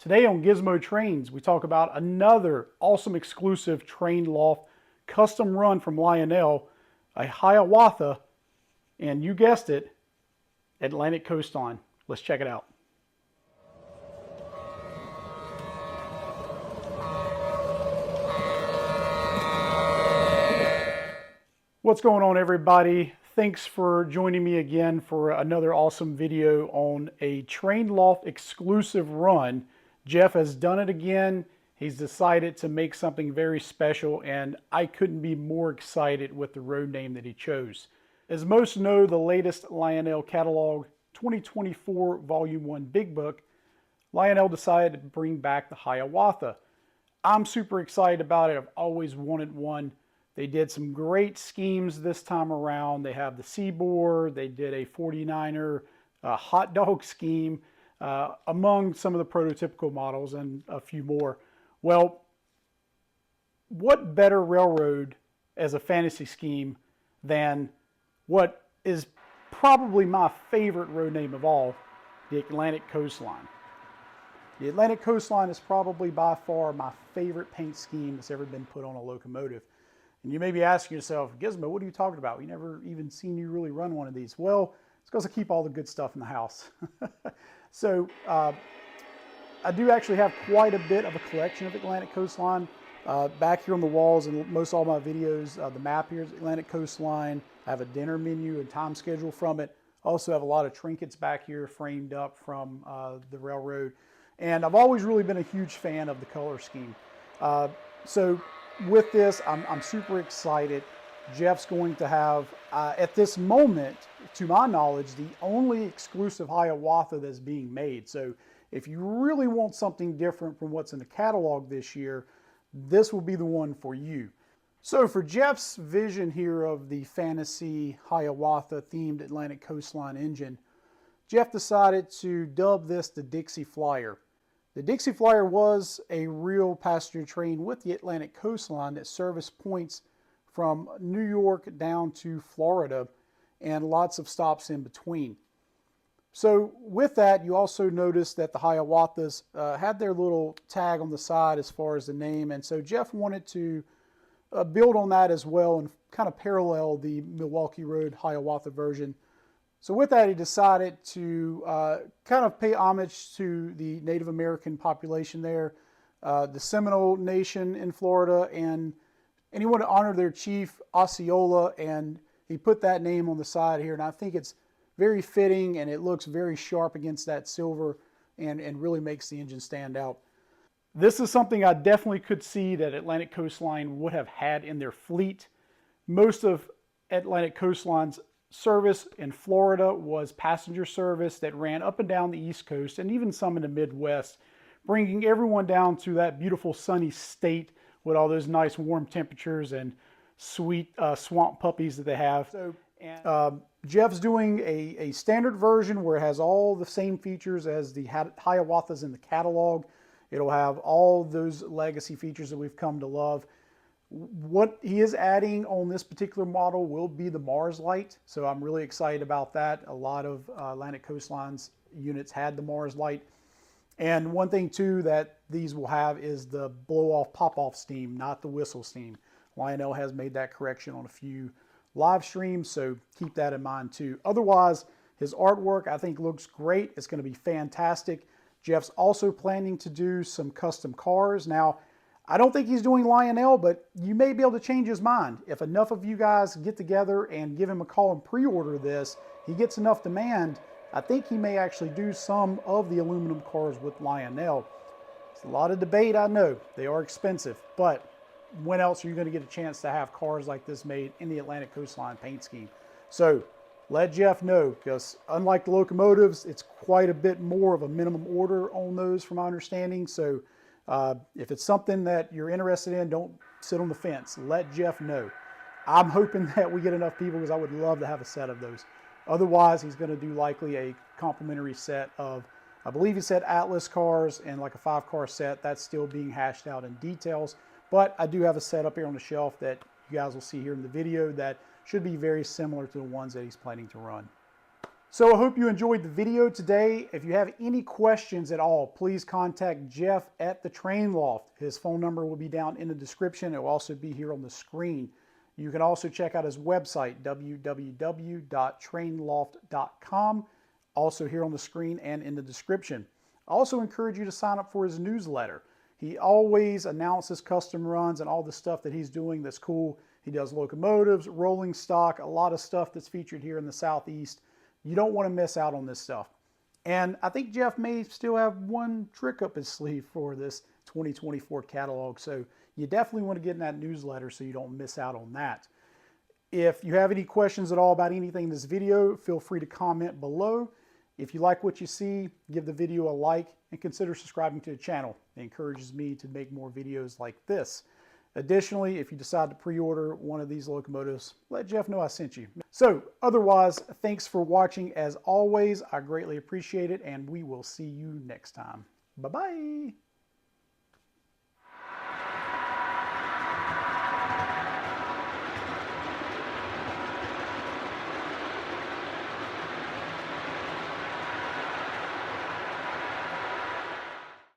Today on Gizmo Trains, we talk about another awesome exclusive train loft custom run from Lionel, a Hiawatha, and you guessed it, Atlantic Coastline. Let's check it out. What's going on, everybody? Thanks for joining me again for another awesome video on a train loft exclusive run. Jeff has done it again. He's decided to make something very special, and I couldn't be more excited with the road name that he chose. As most know, the latest Lionel catalog 2024 Volume 1 Big Book, Lionel decided to bring back the Hiawatha. I'm super excited about it. I've always wanted one. They did some great schemes this time around. They have the Seaboard. They did a 49er hot dog scheme, among some of the prototypical models and a few more. Well, what better railroad as a fantasy scheme than what is probably my favorite road name of all, the Atlantic Coastline. The Atlantic Coastline is probably by far my favorite paint scheme that's ever been put on a locomotive. And you may be asking yourself, Gizmo, what are you talking about? We never even seen you really run one of these. Well, it's because I keep all the good stuff in the house. So I do actually have quite a bit of a collection of Atlantic Coastline. Back here on the walls in most all my videos, the map here is Atlantic Coastline. I have a dinner menu and time schedule from it. I also have a lot of trinkets back here framed up from the railroad. And I've always really been a huge fan of the color scheme. So with this, I'm super excited. Jeff's going to have, at this moment, to my knowledge, the only exclusive Hiawatha that's being made. So if you really want something different from what's in the catalog this year, this will be the one for you. So for Jeff's vision here of the fantasy Hiawatha themed Atlantic Coastline engine, Jeff decided to dub this the Dixie Flyer. The Dixie Flyer was a real passenger train with the Atlantic Coastline that serviced points from New York down to Florida and lots of stops in between. So with that, you also notice that the Hiawathas had their little tag on the side as far as the name, and so Jeff wanted to build on that as well and kind of parallel the Milwaukee Road Hiawatha version. So with that, he decided to kind of pay homage to the Native American population there, the Seminole Nation in Florida, and he wanted to honor their chief, Oceola, and he put that name on the side here. And I think it's very fitting, and it looks very sharp against that silver and really makes the engine stand out. This is something I definitely could see that Atlantic Coastline would have had in their fleet. Most of Atlantic Coastline's service in Florida was passenger service that ran up and down the East Coast and even some in the Midwest, bringing everyone down to that beautiful sunny state with all those nice warm temperatures and sweet swamp puppies that they have. So, Jeff's doing a standard version where it has all the same features as the Hiawathas in the catalog. It'll have all those legacy features that we've come to love. What he is adding on this particular model will be the Mars light, so I'm really excited about that. A lot of Atlantic Coastline's units had the Mars light. And one thing too that these will have is the blow-off pop-off steam, not the whistle steam. Lionel has made that correction on a few live streams, so keep that in mind too. Otherwise, his artwork I think looks great. It's going to be fantastic. Jeff's also planning to do some custom cars. Now, I don't think he's doing Lionel, but you may be able to change his mind. If enough of you guys get together and give him a call and pre-order this, he gets enough demand, I think he may actually do some of the aluminum cars with Lionel. It's a lot of debate, I know. They are expensive, but when else are you going to get a chance to have cars like this made in the Atlantic Coastline paint scheme? So let Jeff know, because unlike the locomotives, it's quite a bit more of a minimum order on those from my understanding. So if it's something that you're interested in, don't sit on the fence. Let Jeff know. I'm hoping that we get enough people because I would love to have a set of those. Otherwise, he's going to do likely a complimentary set of, I believe he said Atlas cars and like a 5-car set. That's still being hashed out in details. But I do have a set up here on the shelf that you guys will see here in the video that should be very similar to the ones that he's planning to run. So I hope you enjoyed the video today. If you have any questions at all, please contact Jeff at the Train Loft. His phone number will be down in the description. It will also be here on the screen. You can also check out his website, www.trainloft.com, also here on the screen and in the description. I also encourage you to sign up for his newsletter. He always announces custom runs and all the stuff that he's doing that's cool. He does locomotives, rolling stock, a lot of stuff that's featured here in the Southeast. You don't want to miss out on this stuff. And I think Jeff may still have one trick up his sleeve for this 2024 catalog. So you definitely want to get in that newsletter so you don't miss out on that. If you have any questions at all about anything in this video, feel free to comment below. If you like what you see, give the video a like and consider subscribing to the channel. It encourages me to make more videos like this. Additionally, if you decide to pre-order one of these locomotives, let Jeff know I sent you. So otherwise, thanks for watching. As always, I greatly appreciate it, and we will see you next time. Bye-bye.